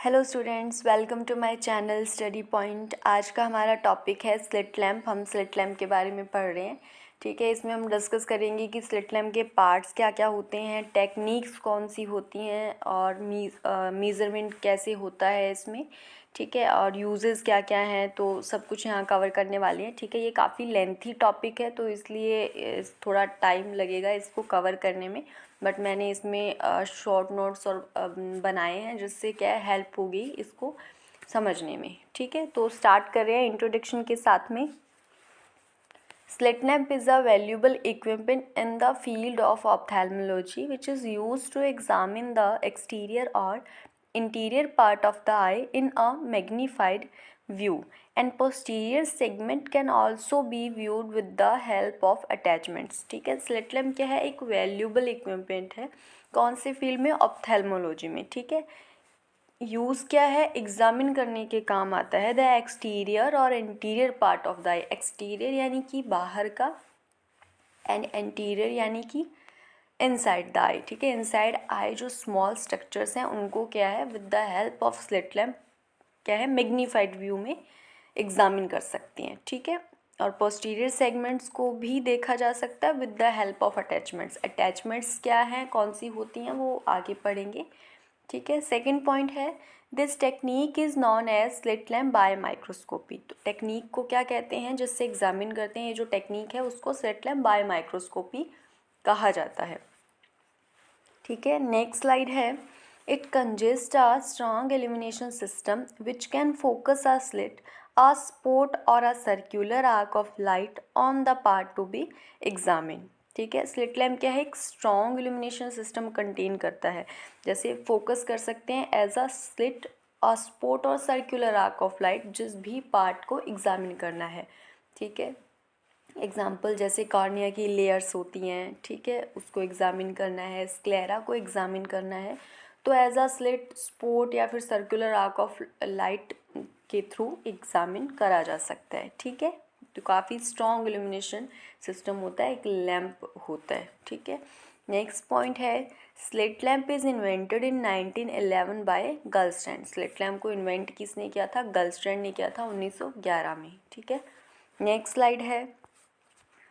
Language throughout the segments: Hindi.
Hello students, welcome to my channel study point. आज का हमारा टॉपिक है स्लिट लैम्प। हम स्लिट लैम्प के बारे में पढ़ रहे हैं। ठीक है, इसमें हम डिस्कस करेंगे कि स्लिट लैम्प के पार्ट्स क्या क्या होते हैं, टेक्निक्स कौन सी होती हैं और मेज़रमेंट कैसे होता है इसमें। ठीक है, और यूजेस क्या क्या हैं, तो सब कुछ यहाँ कवर करने वाले हैं। ठीक है, ये काफ़ी लेंथी टॉपिक है तो इसलिए थोड़ा टाइम लगेगा इसको कवर करने में, बट मैंने इसमें शॉर्ट नोट्स और बनाए हैं जिससे क्या है हेल्प होगी इसको समझने में। ठीक है, तो स्टार्ट कर रहे हैं इंट्रोडक्शन के साथ में। Slit lamp is a valuable equipment in the field of ophthalmology which is used to examine the exterior or interior part of the eye in a magnified view, and posterior segment can also be viewed with the help of attachments। ठीक है, स्लिट लैम्प क्या है, एक वैल्यूबल इक्विपमेंट है। कौन से फील्ड में? ऑप्थेल्मोलॉजी में। ठीक है, यूज़ क्या है, एग्जामिन करने के काम आता है द एक्सटीरियर और interior part of the I. Exterior यानी कि बाहर का, एंड इंटीरियर यानी कि इनसाइड द आई। ठीक है, इनसाइड आई जो स्मॉल स्ट्रक्चर्स हैं उनको क्या है with the help of slit lamp क्या है मैग्नीफाइड व्यू में एग्जामिन कर सकते हैं। ठीक है, और पोस्टीरियर सेगमेंट्स को भी देखा जा सकता है with the help of attachments. Attachments क्या हैं, कौन सी होती हैं, वो आगे पढ़ेंगे। ठीक है, सेकंड पॉइंट है this technique is known as slit lamp biomicroscopy. तो टेक्निक को क्या कहते हैं जिससे एग्जामिन करते हैं, ये जो टेक्निक है उसको स्लिट लैम्प बाय माइक्रोस्कोपी कहा जाता है। ठीक है, नेक्स्ट स्लाइड है it consist a strong elimination system which can focus a slit a spot और a circular arc of light on the part to be examine. ठीक है, स्लिट लैम्प क्या है, एक स्ट्रॉन्ग इल्यूमिनेशन सिस्टम कंटेन करता है, जैसे फोकस कर सकते हैं as a slit a spot और सर्क्यूलर आर्क ऑफ लाइट जिस भी पार्ट को एग्जामिन करना है। ठीक है, एग्जाम्पल जैसे कॉर्निया की लेयर्स होती हैं, ठीक है, उसको एग्जामिन करना है, स्क्लेरा को एग्जामिन करना है, तो एज अ स्लिट, स्पॉट या फिर सर्कुलर आर्क ऑफ लाइट के थ्रू एग्जामिन करा जा सकता है। ठीक है, तो काफ़ी स्ट्रॉन्ग इल्यूमिनेशन सिस्टम होता है, एक लैम्प होता है। ठीक है, नेक्स्ट पॉइंट है slit lamp is invented in 1911 by Gullstrand. Slit lamp को इन्वेंट किसने किया था? गर्लस्टैंड ने किया था 1911 में। ठीक है, नेक्स्ट स्लाइड है,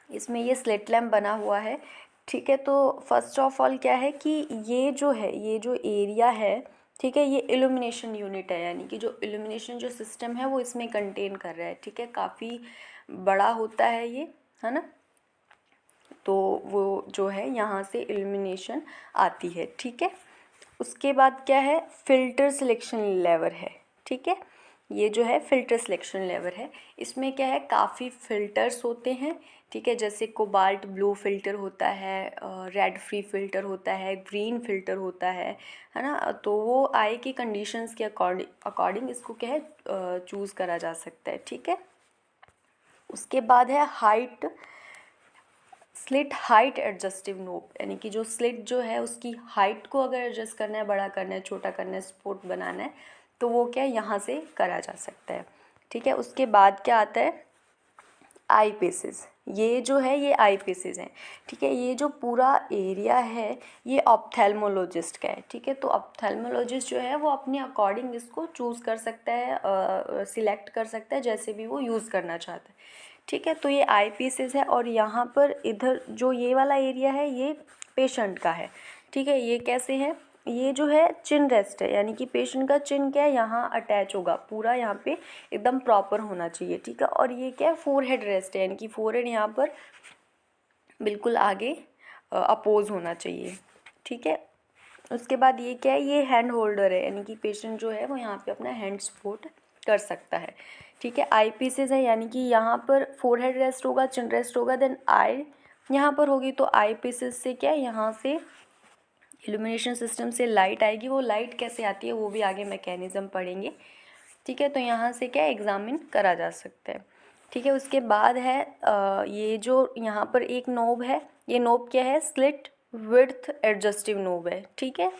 इसमें ये स्लिट लैम्प बना हुआ है। ठीक है, तो फर्स्ट ऑफ ऑल क्या है कि ये जो है, ये जो एरिया है, ठीक है, ये इल्यूमिनेशन यूनिट है, यानी कि जो इल्यूमिनेशन जो सिस्टम है वो इसमें कंटेन कर रहा है। ठीक है, काफ़ी बड़ा होता है ये, है ना, तो वो जो है यहाँ से इल्यूमिनेशन आती है। ठीक है, उसके बाद क्या है, फ़िल्टर सिलेक्शन लेवर है। ठीक है, ये जो है फ़िल्टर सिलेक्शन लेवर है, इसमें क्या है काफ़ी फ़िल्टर्स होते हैं। ठीक है, जैसे कोबाल्ट ब्लू फ़िल्टर होता है, रेड फ्री फ़िल्टर होता है, ग्रीन फ़िल्टर होता है ना, तो वो आई की कंडीशंस के अकॉर्डिंग इसको क्या है चूज़ करा जा सकता है। ठीक है, उसके बाद है हाइट, स्लिट हाइट एडजस्टिव नोब, यानी कि जो स्लिट जो है उसकी हाइट को अगर एडजस्ट करना है, बड़ा करना है, छोटा करना है, स्पोर्ट बनाना है, तो वो क्या यहाँ से करा जा सकता है। ठीक है, उसके बाद क्या आता है आई पीसेस। ये जो है ये आई पीसेस हैं। ठीक है, ये जो पूरा एरिया है ये ऑप्थेल्मोलॉजिस्ट का है। ठीक है, तो ऑप्थेल्मोलॉजिस्ट जो है वो अपने अकॉर्डिंग इसको चूज़ कर सकता है, सिलेक्ट कर सकता है जैसे भी वो यूज़ करना चाहता है। ठीक है, तो ये आई पीसेस है, और यहाँ पर इधर जो ये वाला एरिया है ये पेशेंट का है। ठीक है, ये कैसे है, ये जो है चिन रेस्ट है, यानी कि पेशेंट का चिन क्या है यहाँ अटैच होगा, पूरा यहाँ पे एकदम प्रॉपर होना चाहिए। ठीक है, और ये क्या है फोरहेड रेस्ट है, यानी कि फोरहेड यहाँ पर बिल्कुल आगे अपोज होना चाहिए। ठीक है, उसके बाद ये क्या है, ये हैंड होल्डर है, यानी कि पेशेंट जो है वो यहाँ पे अपना हैंड सपोर्ट कर सकता है। ठीक है, आई पीसेस है, यानी कि यहाँ पर फोरहेड रेस्ट होगा, चिन रेस्ट होगा, देन आई यहाँ पर होगी, तो आई पीसेस से क्या है यहाँ से इल्यूमिनेशन सिस्टम से लाइट आएगी। वो लाइट कैसे आती है वो भी आगे मैकेनिज़्म पढ़ेंगे। ठीक है, तो यहाँ से क्या एग्ज़ामिन करा जा सकता है। ठीक है, उसके बाद है ये जो यहाँ पर एक नोब है, ये नोब क्या है, स्लिट विड्थ एडजस्टिव नोब है। ठीक है,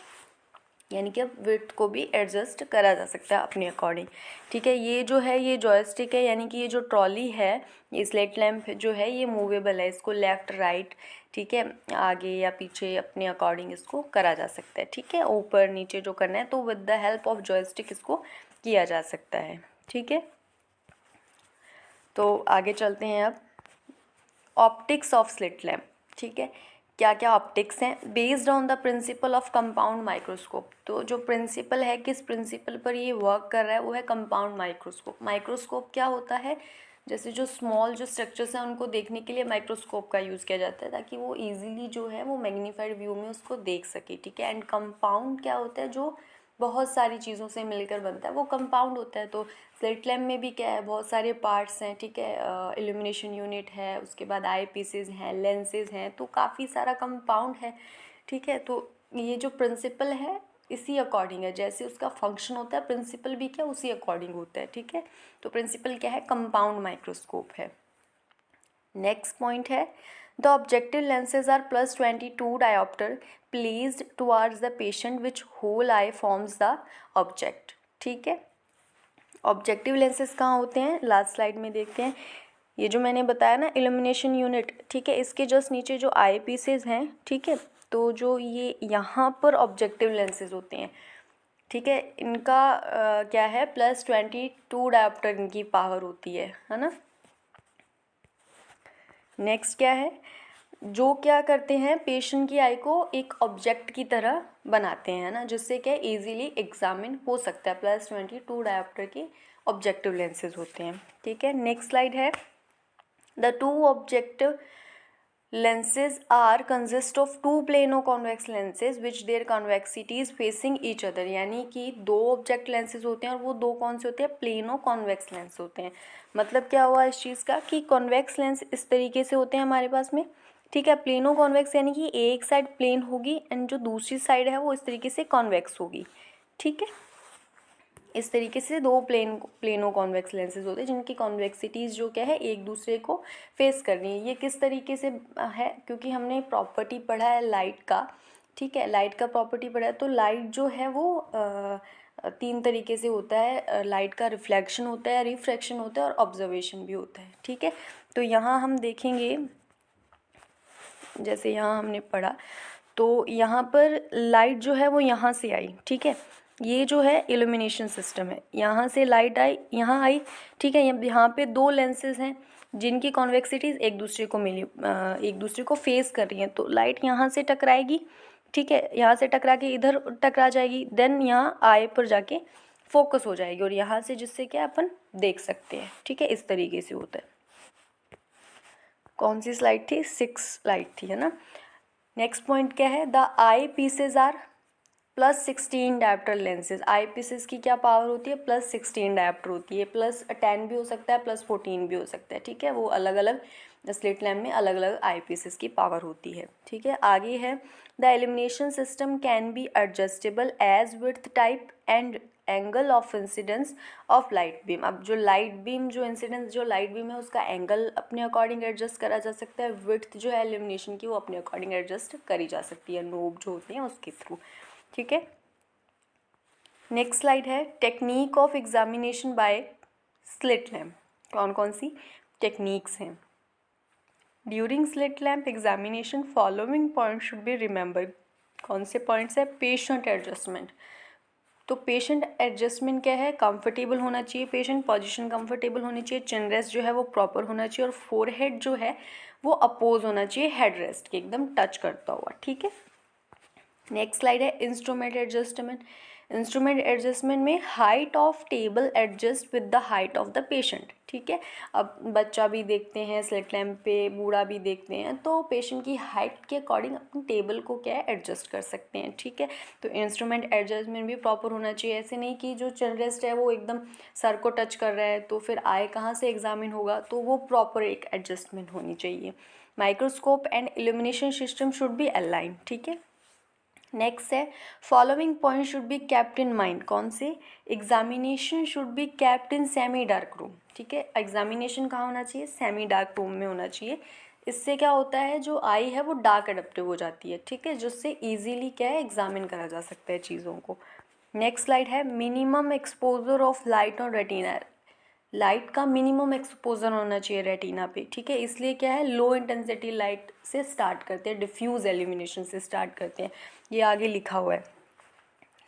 यानी कि अब विड्थ को भी एडजस्ट करा जा सकता है अपने अकॉर्डिंग। ठीक है, ये जो है ये जॉयस्टिक है, यानी कि ये जो ट्रॉली है, ये स्लेट लैम्प जो है ये मूवेबल है, इसको लेफ़्ट राइट, ठीक है, आगे या पीछे अपने अकॉर्डिंग इसको करा जा सकता है। ठीक है, ऊपर नीचे जो करना है तो with the help of joystick इसको किया जा सकता है। ठीक है, तो आगे चलते हैं अब ऑप्टिक्स ऑफ स्लिट लैम्प। ठीक है, क्या क्या ऑप्टिक्स हैं? Based on the principle of compound microscope. तो जो प्रिंसिपल है, किस प्रिंसिपल पर ये वर्क कर रहा है, वो है कंपाउंड माइक्रोस्कोप। माइक्रोस्कोप क्या होता है? जैसे जो स्मॉल जो स्ट्रक्चर्स हैं उनको देखने के लिए माइक्रोस्कोप का यूज़ किया जाता है, ताकि वो इजीली जो है वो मैग्नीफाइड व्यू में उसको देख सके। ठीक है, एंड कंपाउंड क्या होता है? जो बहुत सारी चीज़ों से मिलकर बनता है वो कंपाउंड होता है। तो स्लिट लैम्प में भी क्या है, बहुत सारे पार्ट्स हैं। ठीक है, इल्यूमिनेशन यूनिट है, उसके बाद आई पीसेज हैं, लेंसेज हैं, तो काफ़ी सारा कंपाउंड है। ठीक है, तो ये जो प्रिंसिपल है इसी अकॉर्डिंग है, जैसे उसका फंक्शन होता है प्रिंसिपल भी क्या उसी अकॉर्डिंग होता है। ठीक है, तो प्रिंसिपल क्या है? कंपाउंड माइक्रोस्कोप है। नेक्स्ट पॉइंट है the objective lenses are +22 dioptre placed towards the patient which whole eye forms the object. ठीक है, ऑब्जेक्टिव लेंसेज कहाँ होते हैं? लास्ट स्लाइड में देखते हैं। ये जो मैंने बताया ना इल्यूमिनेशन यूनिट, ठीक है, इसके जस्ट नीचे जो आई पीसेज हैं, ठीक है, तो जो ये यहाँ पर ऑब्जेक्टिव लेंसेज होते हैं, ठीक है, इनका क्या है, +22 डायोप्टर इनकी पावर होती है ना। नेक्स्ट क्या है, जो क्या करते हैं, पेशेंट की आई को एक ऑब्जेक्ट की तरह बनाते हैं ना, जिससे क्या इजीली एग्जामिन हो सकता है। +22 डायोप्टर के ऑब्जेक्टिव लेंसेज होते हैं। ठीक है, नेक्स्ट स्लाइड है the two objective lenses are consist of two plano convex lenses which their convexity is facing each other। यानी कि दो ऑब्जेक्ट लेंसेज होते हैं और वो दो कौन से होते हैं? प्लेनो कॉन्वेक्स लेंस होते हैं। मतलब क्या हुआ इस चीज़ का कि कॉन्वेक्स लेंस इस तरीके से होते हैं हमारे पास में। ठीक है, प्लेनो कॉन्वेक्स यानी कि एक साइड प्लेन होगी एंड जो दूसरी साइड है वो इस तरीके से कॉन्वेक्स होगी। ठीक है, इस तरीके से दो प्लेनो कॉन्वेक्स लेंसेज होते हैं जिनकी कॉन्वेक्सिटीज़ जो क्या है एक दूसरे को फेस कर रही है। ये किस तरीके से है? क्योंकि हमने प्रॉपर्टी पढ़ा है लाइट का। ठीक है, लाइट का प्रॉपर्टी पढ़ा है, तो लाइट जो है वो तीन तरीके से होता है। लाइट का रिफ्लेक्शन होता है, रिफ्रैक्शन होता है और ऑब्जर्वेशन भी होता है। ठीक है, तो यहाँ हम देखेंगे, जैसे यहाँ हमने पढ़ा तो यहाँ पर लाइट जो है वो यहाँ से आई। ठीक है, ये जो है इल्यूमिनेशन सिस्टम है, यहाँ से लाइट आई, यहाँ आई। ठीक है, यहाँ पे दो लेंसेज हैं जिनकी कॉन्वेक्सिटीज़ एक दूसरे को मिली, एक दूसरे को फेस कर रही हैं। तो लाइट यहाँ से टकराएगी, ठीक है, यहाँ से टकरा के इधर टकरा जाएगी, देन यहाँ आई पर जाके फोकस हो जाएगी और यहाँ से जिससे क्या अपन देख सकते हैं। ठीक है, इस तरीके से होता है। कौन सी स्लाइड थी? 6 स्लाइड थी, है ना। नेक्स्ट पॉइंट क्या है, the eye pieces are +16 dioptre lenses. Eye pieces की क्या पावर होती है? +16 डायोप्टर होती है। +10 भी हो सकता है, +14 भी हो सकता है। ठीक है, वो अलग अलग स्लिट लैम्प में अलग अलग आई पीसेस की पावर होती है। ठीक है, आगे है the illumination system can be adjustable as width type and angle of incidence of light beam. अब जो लाइट बीम जो इंसिडेंस जो लाइट बीम है उसका एंगल अपने अकॉर्डिंग एडजस्ट करा जा सकता है। विड्थ जो है एलिमिनेशन की वो अपने अकॉर्डिंग एडजस्ट करी जा सकती है, नोब जो होते हैं उसके थ्रू। ठीक है, नेक्स्ट स्लाइड है technique of examination by slit lamp. कौन कौन सी टेक्निक्स हैं? During slit lamp examination following point should be remember. कौन से पॉइंट्स है? Patient adjustment. तो पेशेंट एडजस्टमेंट क्या है? कंफर्टेबल होना चाहिए, पेशेंट पोजीशन कंफर्टेबल होनी चाहिए, चिन रेस्ट जो है वो प्रॉपर होना चाहिए और फोरहेड जो है वो अपोज होना चाहिए हेड रेस्ट के, एकदम टच करता हुआ। ठीक है, नेक्स्ट स्लाइड है इंस्ट्रूमेंट एडजस्टमेंट। इंस्ट्रूमेंट एडजस्टमेंट में height of table adjust with the height of the patient. ठीक है, अब बच्चा भी देखते हैं स्लिट लैम्प पे, बूढ़ा भी देखते हैं, तो पेशेंट की हाइट के अकॉर्डिंग अपनी टेबल को क्या है एडजस्ट कर सकते हैं। ठीक है, तो इंस्ट्रूमेंट एडजस्टमेंट भी प्रॉपर होना चाहिए। ऐसे नहीं कि जो चिन रेस्ट है वो एकदम सर को टच कर रहा है तो फिर आए कहाँ से एग्जामिन होगा, तो वो प्रॉपर एक एडजस्टमेंट होनी चाहिए। Microscope and illumination system should be align. ठीक है, नेक्स्ट है following point should be kept in mind. कौन से? Examination should be kept in semi dark room. ठीक है, एग्जामिनेशन कहाँ होना चाहिए? सेमी डार्क रूम में होना चाहिए। इससे क्या होता है, जो आई है वो डार्क एडेप्टिव हो जाती है। ठीक है, जिससे इजीली क्या है एग्जामिन करा जा सकता है चीज़ों को। नेक्स्ट स्लाइड है minimum exposure of light on retina. Light का मिनिमम एक्सपोजर होना चाहिए रेटिना पे, ठीक है। इसलिए क्या है, लो इंटेंसिटी लाइट से स्टार्ट करते हैं, डिफ्यूज एल्यूमिनेशन से स्टार्ट करते हैं, ये आगे लिखा हुआ है।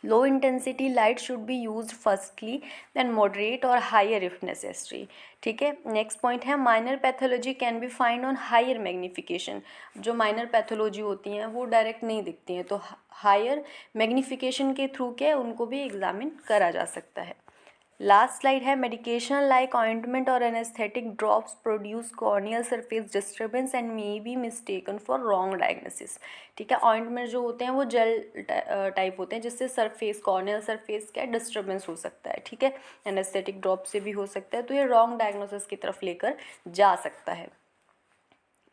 Low intensity light should be used firstly then moderate और हायर इफ नेसेसरी, ठीक है। नेक्स्ट पॉइंट है minor pathology can be find on higher magnification. जो माइनर पैथोलॉजी होती हैं वो डायरेक्ट नहीं दिखती हैं, तो हायर मैग्नीफिकेशन के थ्रू क्या है उनको भी एग्जामिन करा जा सकता है। लास्ट स्लाइड है मेडिकेशन लाइक ऑइंटमेंट और anaesthetic drops produce corneal surface disturbance and may be mistaken for wrong diagnosis, ठीक है। ऑइंटमेंट जो होते हैं वो जेल टाइप होते हैं जिससे सरफेस कॉर्नियल सरफेस क्या डिस्टर्बेंस हो सकता है, ठीक है। एनेस्थेटिक ड्रॉप से भी हो सकता है, तो ये रॉन्ग डायग्नोसिस की तरफ लेकर जा सकता है।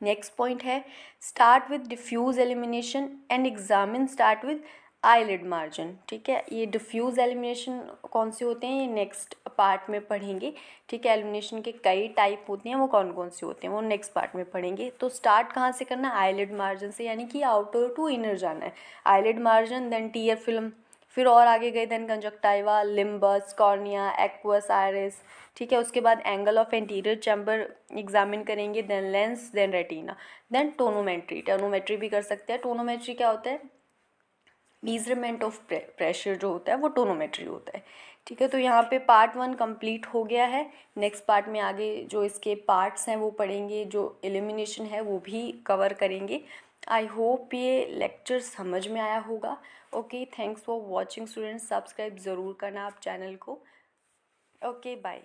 नेक्स्ट पॉइंट है start with diffuse illumination and examine start with eyelid margin, ठीक है। ये डिफ्यूज एलिमिनेशन कौन से होते हैं ये नेक्स्ट पार्ट में पढ़ेंगे, ठीक है। एलिमिनेशन के कई टाइप होते हैं, वो कौन कौन से होते हैं वो नेक्स्ट पार्ट में पढ़ेंगे। तो स्टार्ट कहाँ से करना है, आईलिड मार्जिन से, यानी कि आउटर टू इनर जाना है। Eyelid margin then tear film, फिर और आगे गए then conjunctiva, limbus, cornea, aqueous, iris, ठीक है। उसके बाद angle of anterior chamber examine करेंगे, then lens, then retina, then tonometry. Tonometry भी कर सकते हैं। टोनोमेट्री क्या होता है, मेजरमेंट ऑफ प्रेशर जो होता है वो टोनोमेट्री होता है, ठीक है। तो यहाँ पे पार्ट 1 कंप्लीट हो गया है। नेक्स्ट पार्ट में आगे जो इसके पार्ट्स हैं वो पढ़ेंगे, जो एलिमिनेशन है वो भी कवर करेंगे। आई होप ये लेक्चर समझ में आया होगा। Okay, thanks for watching students, subscribe ज़रूर करना आप चैनल को। Okay, bye.